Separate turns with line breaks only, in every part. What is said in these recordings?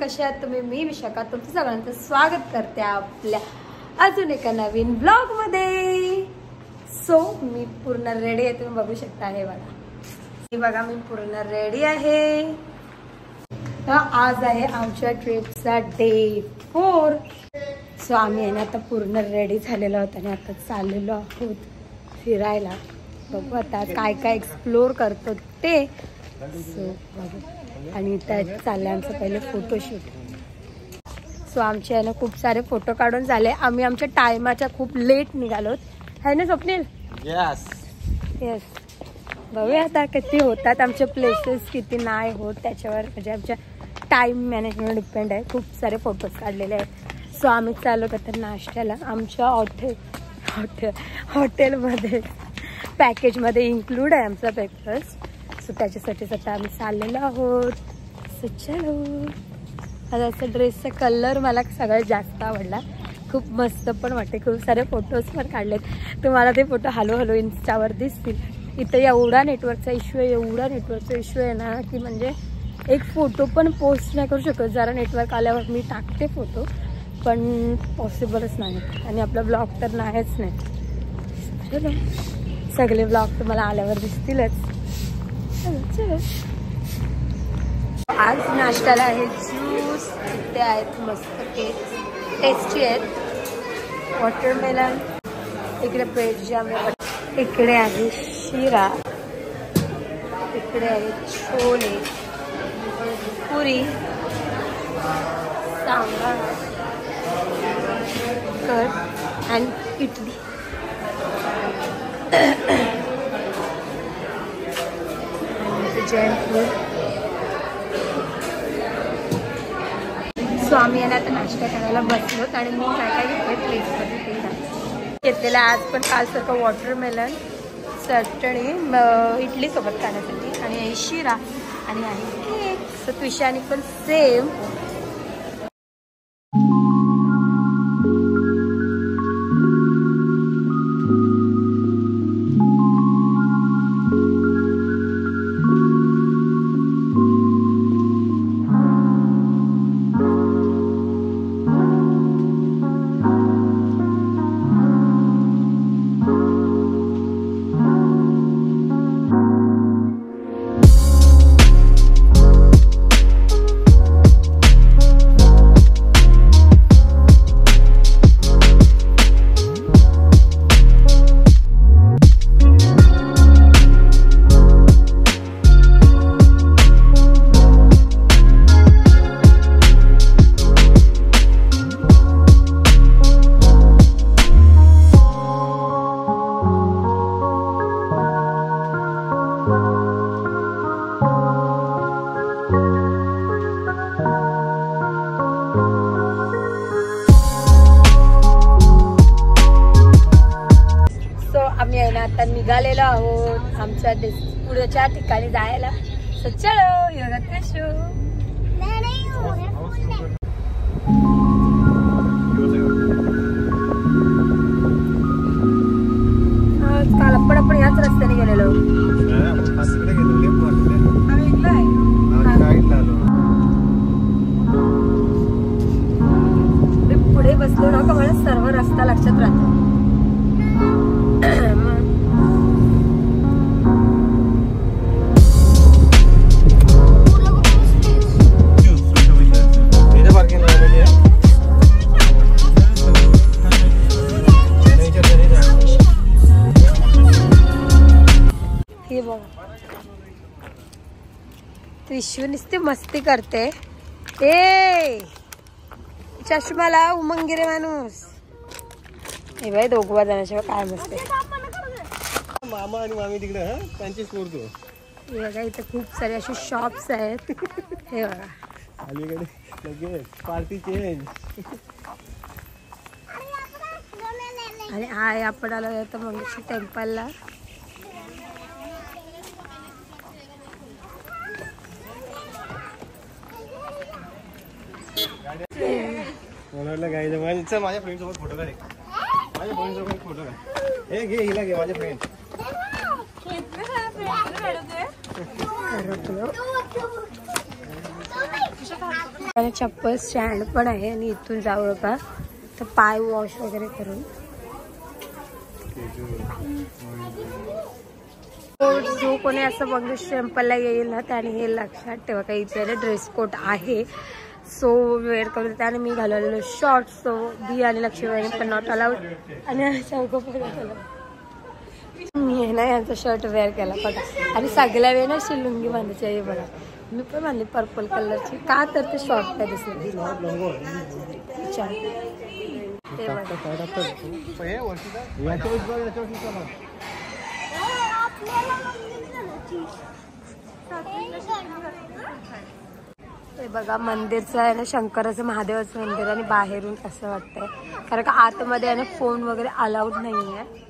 कशा आहात तुम्ही? मी विशाखा तुमचं सगळ्यांचं स्वागत करते आपल्या अजून एका नवीन ब्लॉग मध्ये। सो मी पूर्ण रेडी आहे, तुम्ही बघू शकता। हे बघा मी पूर्ण रेडी आहे। तर आज आहे आमच्या ट्रिपचा डे 4। सो आम्ही आहे ना आता पूर्ण रेडी झालेलो आहोत आणि आता चाललेलो आहोत फिरायला। बघू आता काय काय एक्सप्लोर करतो ते। सो बघू आणि त्यात चाललं आमचं पहिले फोटोशूट। सो आमचे आहे ना खूप सारे फोटो काढून झाले। आम्ही आमच्या टायमाच्या खूप लेट निघालो है ना स्वप्नील?
Yes
yes. बघूया आता किती होतात आमचे प्लेसेस, किती नाही होत त्याच्यावर, म्हणजे आमच्या टाइम मॅनेजमेंट डिपेंड आहे। खूप सारे फोटोज काढलेले आहेत। सो आम्ही चाललो तर नाश्त्याला आमच्या हॉटेलमध्ये पॅकेजमध्ये इन्क्लूड आहे आमचा ब्रेकफास्ट। सो त्याच्यासाठी आता आम्ही चाललेलो आहोत। सो चलो। आता असं ड्रेसचा कलर मला सगळ्यात जास्त आवडला, खूप मस्त पण वाटते। खूप सारे फोटोज पण काढलेत, तुम्हाला ते फोटो हळूहळू इन्स्टावर दिसतील। इथं एवढा नेटवर्कचा इश्यू आहे ना की म्हणजे एक फोटो पण पोस्ट नाही करू शकत। जरा नेटवर्क आल्यावर मी टाकते फोटो, पण पॉसिबलच नाही आणि आपला ब्लॉग तर नाहीच नाही। चलो सगळे ब्लॉग तुम्हाला आल्यावर दिसतीलच। चलो आज नाश्त्याला आहे ज्यूस, इथे आहेत मस्त केक, टेस्टी आहेत। वॉटरमेलन, इकडे ब्रेड जाम, इकडे आहे शिरा, इकडे आहे chole, puri, sambar, cut and idli. Jain food. So आम्ही आता नाश्ता करायला बसलो आणि मी काय काय घेतले प्लेटमध्ये ते घेतलेलं आज पण कालसारखं वॉटरमेलन, चटणी इडली सोबत खाण्यासाठी, आणि आहे शिरा आणि आहे केक। सो त्विशानी पण सेम। आता निघालेलो आहोत आमच्या पुढच्या ठिकाणी जायला। सो चलो योगात कशो। काल आपण याच रस्त्याने गेलेलो। पुढे बसलो ना का मला सर्व रस्ता लक्षात राहतो। त्रिशू नुसती मस्ती करते। ए चष्माला उमंगिरे माणूस। हे बाई दोघा जणांशिवाय काय मस्ती।
मामा आणि मामी तिकडे त्यांचीच पोरतो।
हे बघा इथे खूप सारे असे शॉप्स आहेत। हे बघा
अलीकडे लगेच पार्टी चेंज।
आणि आहे आपण आलो होतो मंगेशी टेम्पलला।
माझ्या फ्रेंड सोबत फोटो काढ। माझ्या फ्रेंड सोबत फोटो काढ। हे घे हिला घे माझे फ्रेंड।
चप्पल स्टँड पण आहे आणि इथून जाऊ का तर पाय वॉश वगैरे करून जो कोणी असं बंगेश टेम्पलला येईल ना त्याने हे लक्षात ठेवा का इथे ड्रेस कोड आहे. सो वेअर करून त्याने मी घालवलेलो शॉर्ट्स. सो बी आणि लक्ष्मी पण नॉट अलाउड आणि चौको पण मी ना यांचा शर्ट वेअर केला बघा आणि सगळ्या वेळ ना अशी लुंगी बांधायची आहे बघा. मी पण बांधली पर्पल कलरची का तर ते शॉर्ट काय दिसले ते बघा. मंदिरचं आहे ना शंकराचं महादेवाचं मंदिर आणि बाहेरून कसं वाटतंय कारण का आतमध्ये आहे ना फोन वगैरे अलाउड नाही आहे.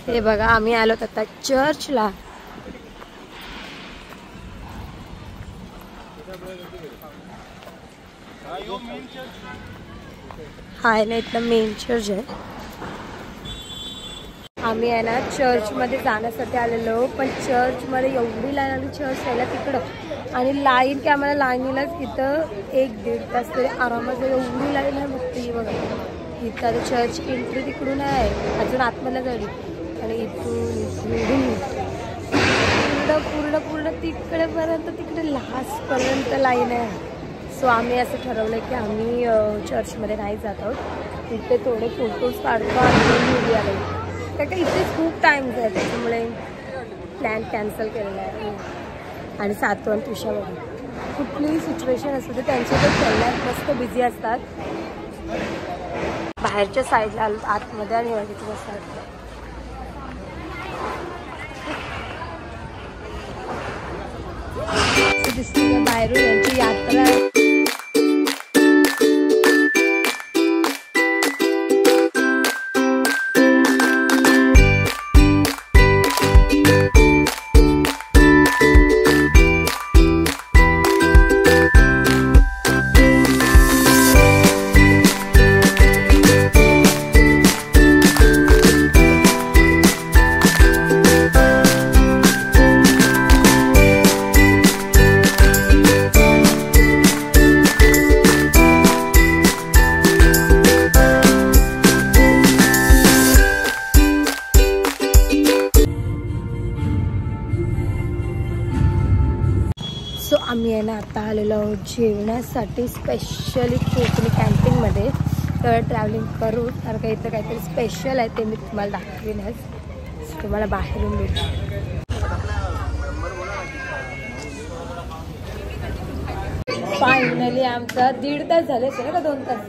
हे बघा आम्ही आलो आता चर्चला. हा आहे ना इथलं मेन चर्च आहे. आम्ही आहे ना चर्चमध्ये जाण्यासाठी आलेलो पण चर्चमध्ये एवढी लाईन आली चर्च यायला तिकडं आणि लाईन की आम्हाला लाईनीलाच इथं 1-1.5 तास तरी आरामात एवढी लाईन आहे बघते बघा. इथं चर्च एंट्री तिकडून आहे अजून आतमध्ये जाईल आणि इथून पूर्ण पूर्ण तिकडेपर्यंत तिकडे लास्टपर्यंत लाईन आहे. सो आम्ही असं ठरवलं की आम्ही चर्चमध्ये नाही जात आहोत. तिथे थोडे फोटोज काढतो आणि मूवी आले कारण का इथे खूप टाईम आहे त्याच्यामुळे प्लॅन कॅन्सल केलेला आहे. आणि सातवन तुषामध्ये कुठलीही सिच्युएशन असते तर त्यांच्याकडे चालल्यात मस्त बिझी असतात. बाहेरच्या साईडला आतमध्ये आणि वगैरे असतात. दिसते का बाहेरून यांची यात्रा आहे. सो आम्ही आहे ना आता आलेलो आहोत जेवणासाठी स्पेशली कोकणी कॅम्पिंगमध्ये. तर ट्रॅव्हलिंग करू कारण का इथं काहीतरी स्पेशल आहे ते मी तुम्हाला दाखवीनच. तुम्हाला बाहेरून भेटू. फायनली आमचा 1.5 तास झाले असेल का 2 तास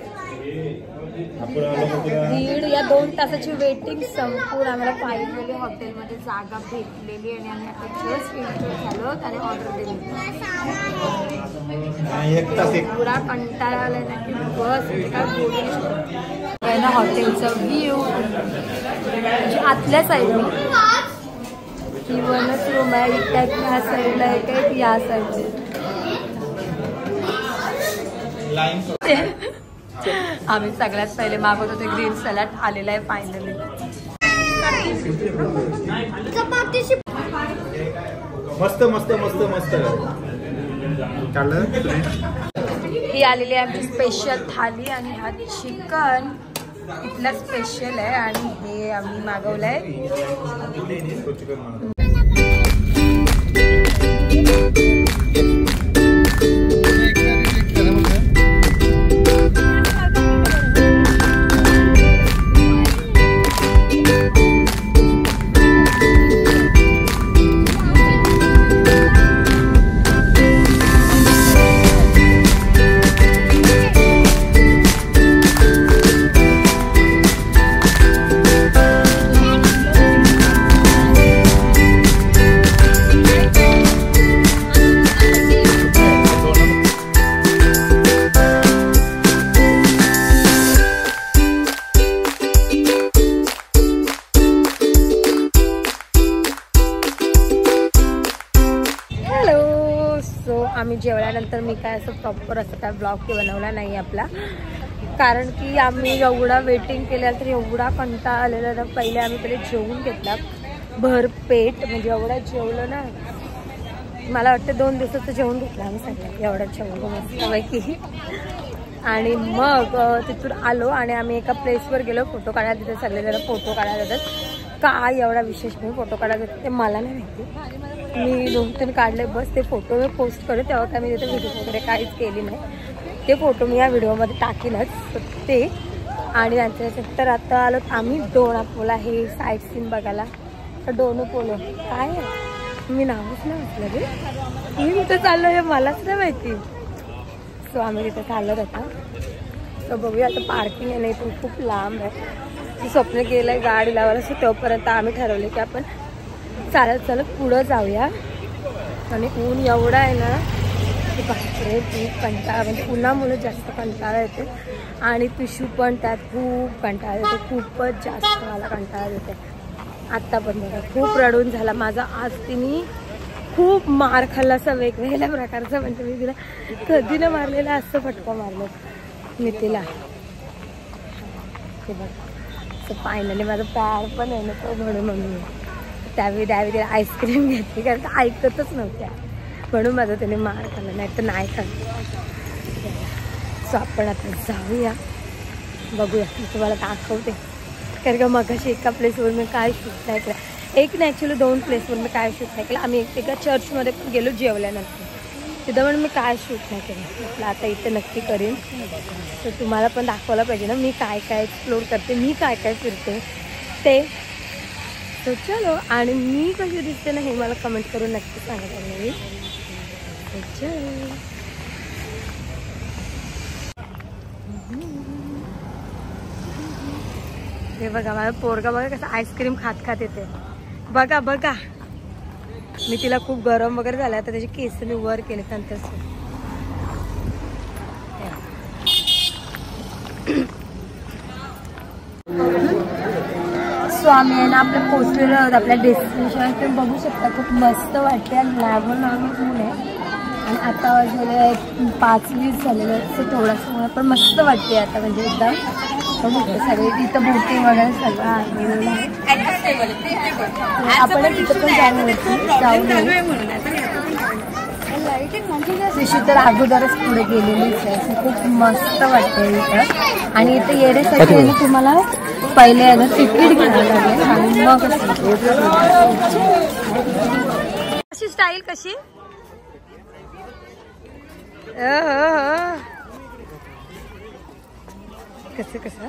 2 तासाची वेटिंग संपून आम्हाला फायनली हॉटेलमध्ये जागा भेटलेली आणि आम्ही आता जस्ट एंटर झालो आणि ऑर्डर दिली. पुरा कंटाळा आलाय ना की बस काय बोलू ना. हॉटेलचा व्ह्यू म्हणजे आतल्या साईडने इव्हनच रूम आहे टाईप ह्या साईडला आहे काय या साईडला. आम्ही सगळ्यात पहिले मागवत होते ग्रीन सलाड आलेला आहे फायनली.
मस्त मस्त मस्त मस्त.
ही आलेली आहे आमची स्पेशल थाली आणि हा चिकन इथला स्पेशल आहे आणि हे आम्ही मागवलंय. आम्ही जेवल्यानंतर मी काय असं प्रॉपर असं काय ब्लॉग ते बनवला नाही आपला, कारण की आम्ही एवढा वेटिंग केलं तर एवढा कंटाळा आलेला ना. पहिले आम्ही जेवून घेतला भरपेट, म्हणजे एवढा जेवलो ना, मला वाटतं 2 दिवसाचं जेवण घेतलं आम्ही सगळं, एवढं जेवलो मस्तपैकी. आणि मग तिथून आलो आणि आम्ही एका प्लेसवर गेलो फोटो काढायला. तिथे सगळेजण फोटो काढायला जातात. काय एवढा विशेष म्हणून फोटो काढायला जातात ते मला नाही माहिती. मी 2-3 काढले बस. ते फोटो मी पोस्ट करू, तेव्हा काय मी तिथे व्हिडिओ वगैरे काहीच केली नाही. ते फोटो मी या व्हिडिओमध्ये टाकीनच ते. आणि त्याच्यानंतर आता आलो आम्ही डोनापोला, हे साईट सीन बघायला. डोनापोला काय आहे मी नावच नाही म्हटलं रे, मी कुठं चाललो हे मलाच नाही माहिती. सो आम्ही तिथे चालत होता. तर बघूया आता पार्किंग आहे, नाही पण खूप लांब आहे. स्वप्न गेलं आहे गाडी लावायला. सो तोपर्यंत आम्ही ठरवले की आपण चालत पुढं जाऊया. आणि ऊन एवढा आहे ना की बापरे खूप कंटाळा, म्हणजे उन्हामुळे जास्त कंटाळा येते. आणि पिशू पण त्यात खूप कंटाळा येतो, खूपच जास्त मला कंटाळा येते. आत्ता पण बघा खूप रडून झाला माझा आज. तिने खूप मार खाल्ला असा वेगवेगळ्या प्रकारचा, म्हणजे मी तिला कधी न मारलेला असं फटका मारलं मी तिला. ते बघ फायनली माझं पॅड पण आहे ना तो म्हणून मम्मी त्यावेळी तिला आईस्क्रीम घेतली, कारण ऐकतच नव्हत्या म्हणून माझं त्याने मार खाल्ला, नाही तर नाही खाल्लं. सो आपण आता जाऊया, बघूया, मी तुम्हाला दाखवते. कारण का मगाशी एका प्लेसवर मी काय शूट नाही केलं, एक नाही ॲक्च्युली 2 प्लेसवर मी काय शूट नाही केलं. आम्ही एका चर्चमध्ये पण गेलो जेवल्यानंतर, तिथं पण मी काय शूट नाही केलं. म्हटलं आता इथे नक्की करीन, तर तुम्हाला पण दाखवलं पाहिजे ना मी काय काय एक्सप्लोर करते, मी काय काय फिरते ते. तर चलो, आणि मी कशी दिसते ना हे मला कमेंट करून नक्की सांगा मी. चलो हे बघा माझा पोरगा बघा कसं आईस्क्रीम खात खात येते. बघा बघा, मी तिला खूप गरम वगैरे झालं तर त्याचे केस मी वर केले नंतर. सो आम्ही आहे ना आपल्या पोचलेलो आहोत आपल्या डेस्टिनेशन. तुम्ही बघू शकता खूप मस्त वाटते आणि लागून ऊन आहे. आणि आता वाजले 5:20 झालेलं आहे. सो थोडंसं पण मस्त वाटते आता, म्हणजे एकदम सगळे तिथं बोटिंग वगैरे सगळं आहे. आपण तिथं पण शिशी तर अगोदरच पुढे गेलेलीच आहे. खूप मस्त वाटते इथं. आणि इथं येण्यासाठी तुम्हाला पहिले तिकीट घ्यावं लागेल आणि मग अशी स्टाईल कशी कसं कसा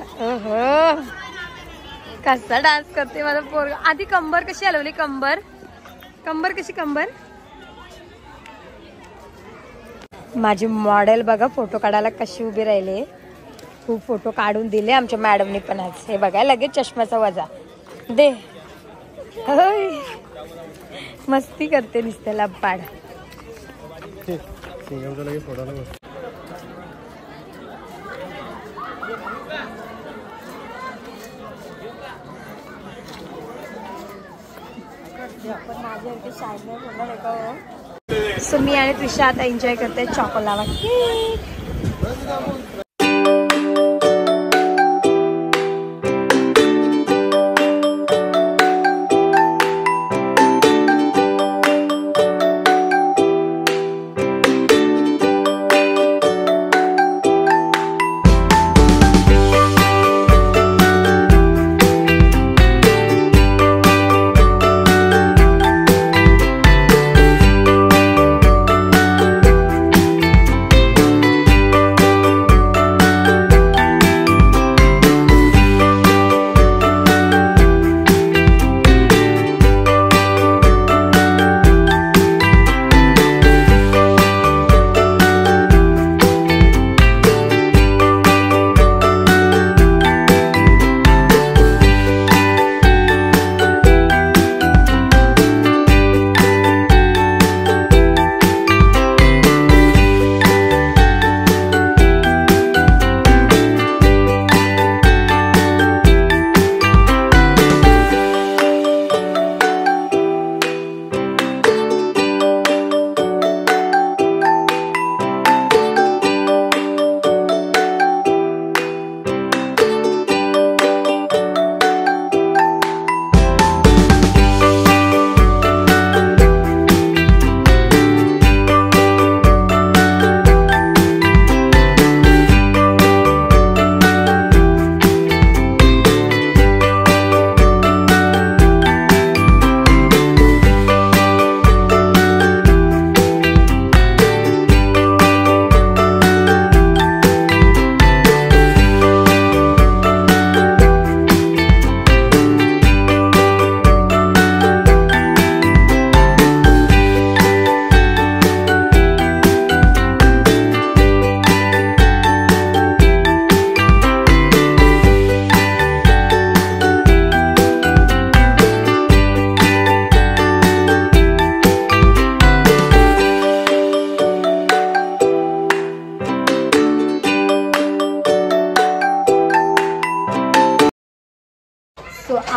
डान्स करते माझा पोरगा. आधी कंबर कशी हलवली, कंबर कशी, कंबर. माझी मॉडेल बघा फोटो काढायला कशी उभी राहिली. खूप फोटो काढून दिले आमच्या मॅडमनी पण आज. हे बघा लगेच चष्म्याचा वजा दे. मस्ती करते नुसतं लबाड. सो मी आणि त्रिशा आता एन्जॉय करते चॉकोलावा केक.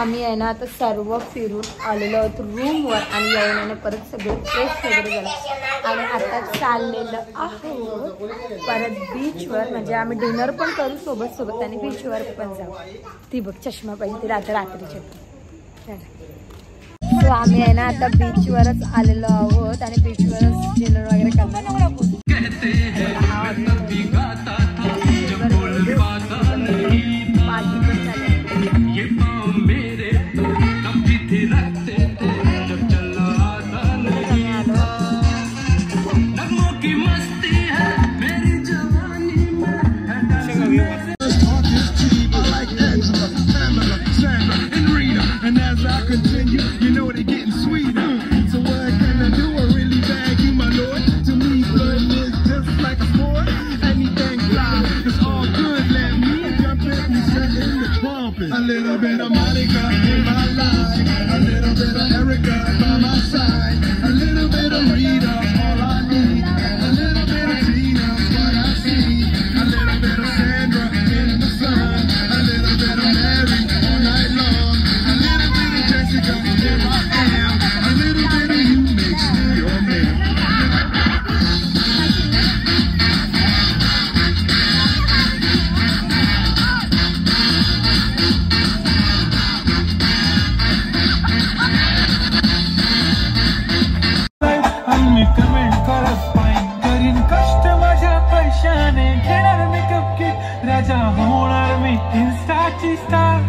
आम्ही आहे ना आता सर्व फिरून आलेलो आहोत रूमवर आणि येऊन परत सगळं फ्रेश वगैरे झालं आणि आता चाललेलं आहोत परत बीचवर. म्हणजे आम्ही डिनर पण करू सोबत सोबत आणि बीचवर पण जाऊ. ती बघ चष्मा पाहिजे ती रात्रीची. सो आम्ही आहे ना आता बीचवरच आलेलो आहोत आणि बीचवरच डिनर वगैरे करणार.
And as I continue, you know they're getting sweeter. So what can I do? I really bag you, my lord. To me, fun is just like a sport. Anything fly, it's all good. Let me jump in and set in the pumping. A little bit of Monica in my life, a little bit of Erica by my side, a little bit of Rita, all I need. A little bit of Tina, what I see. A little bit of Sandra in the sun, a little bit of Mary all night long. Jessica, here I am. A little bit of you makes me your man. आम्ही comment करत पाहिजे करीन कष्ट माझ्या पैशाने घेणार makeup kit राजा होणार मी इन्स्टाची star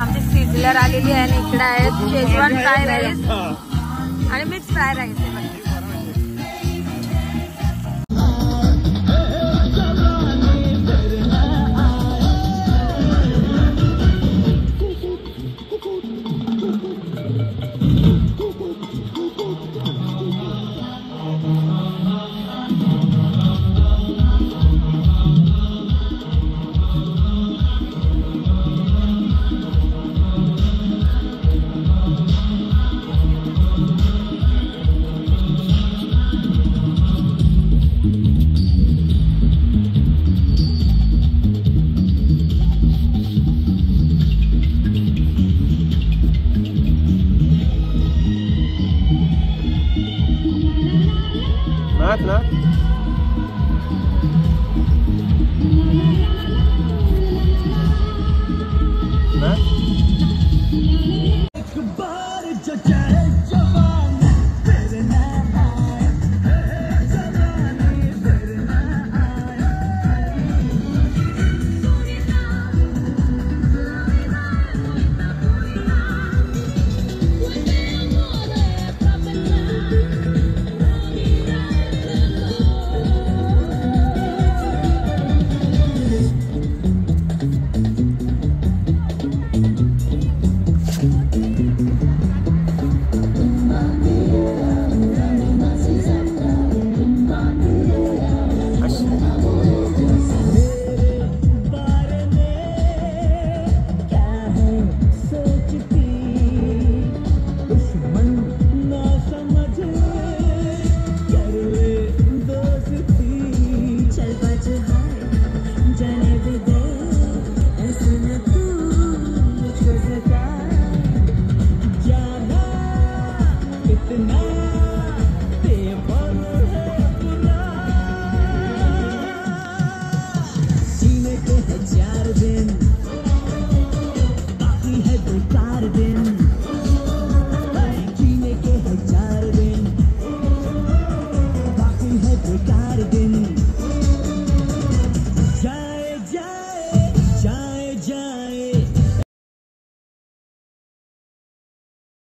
आमची सिझलर आलेली आहे आणि इकडे आहेत शेजवान फ्राय राईस आणि मिक्स फ्राय राईस आहे.
Nah.